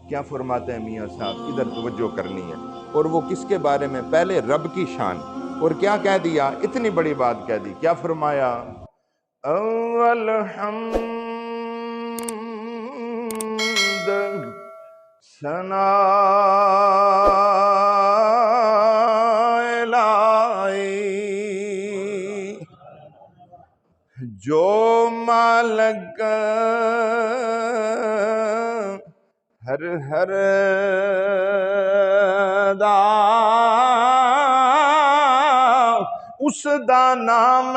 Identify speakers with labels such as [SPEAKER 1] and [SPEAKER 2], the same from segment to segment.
[SPEAKER 1] کیا فرماتے ہیں میاں صاحب، ادھر توجہ کرنی ہے، اور وہ کس کے بارے میں؟ پہلے رب کی شان، اور کیا کہہ دیا؟ اتنی بڑی بات کہہ دی، کیا فرمایا؟ اول حمد ثنا الہی، جو مالک ہر ہر دا اس دا نام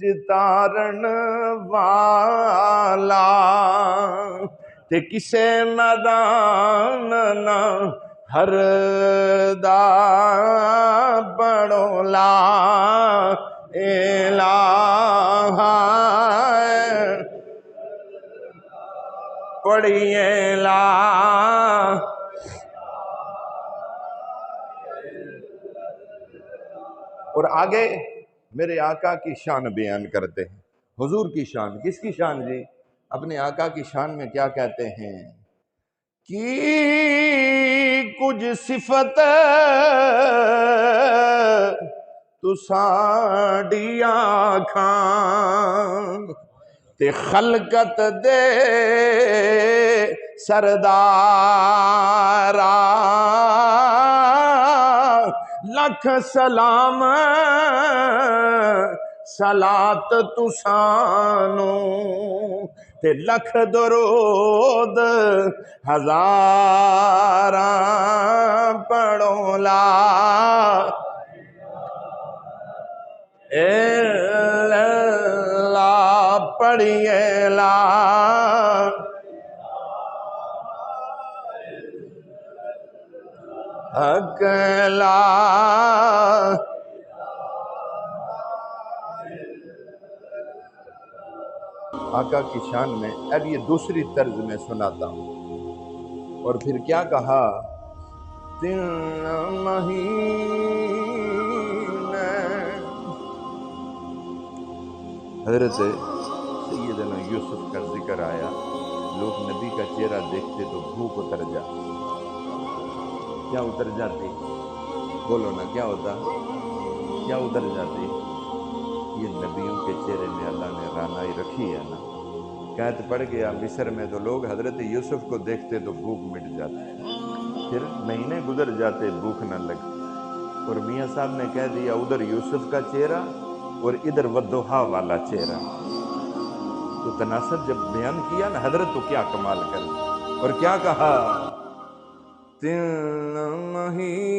[SPEAKER 1] چتارن والا، تے کسے میدان نہ ہر دا بڑو لا الہ پڑھیے لا۔ اور آگے میرے آقا کی شان بیان کرتے ہیں، حضور کی شان۔ کس کی شان جی؟ اپنے آقا کی شان میں کیا کہتے ہیں؟ کی کچھ صفت تو ساڑی آنکھاں تے خلقت دے سردارا، لکھ سلام صلات تسانو تے لکھ درود ہزاراں پڑھو لا اللہ پڑھیے لا۔ حق لا آقا کی شان میں۔ اب یہ دوسری طرز میں سناتا ہوں، اور پھر کیا کہا؟ 3 مہینے حضرت سیدنا یوسف کا ذکر آیا، لوگ نبی کا چہرہ دیکھتے تو بھوک اتر جاتی۔ کیا اتر جاتی؟ بولو نا، کیا ہوتا؟ کیا اتر جاتی؟ یہ نبیوں کے چہرے میں اللہ نے رانائی رکھی ہے نا۔ قید پڑ گیا مصر میں تو لوگ حضرت یوسف کو دیکھتے تو بھوک مٹ جاتی، پھر مہینے گزر جاتے بھوک نہ لگتی۔ اور میاں صاحب نے کہہ دیا ادھر یوسف کا چہرہ اور ادھر والضحیٰ والا چہرہ، تو تناسب جب بیان کیا نا حضرت تو کیا کمال کر، اور کیا کہا؟ 3 مہینے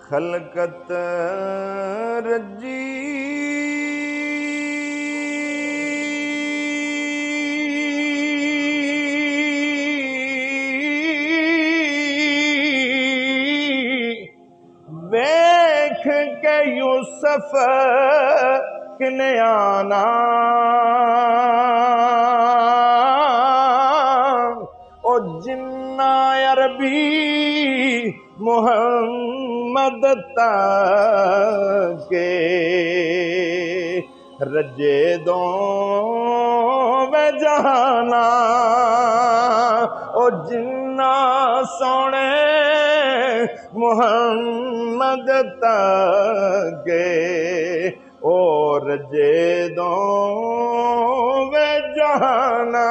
[SPEAKER 1] خلقت رجی دیکھ کے یوسف کنے آنا، او جنہ عربی محمد کے رجے دوں میں جانا، او جنہ سونے محمد کے اور رجے دوں میں جانا۔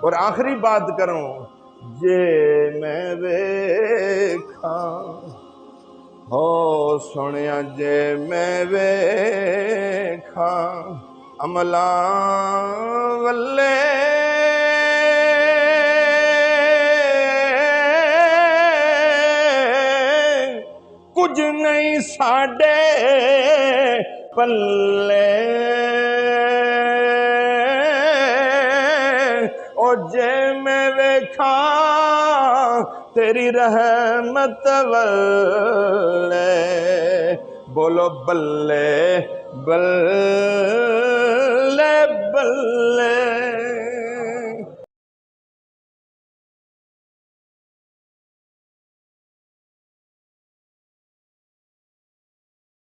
[SPEAKER 1] اور آخری بات کروں، جے میں ویکھاں ہو سنیا، جے میں ویکھاں عملاں والے کچھ نہیں ساڈے پلے، او جے میں ویکھاں تیری رحمت والے، بولو بلے بلے بلے۔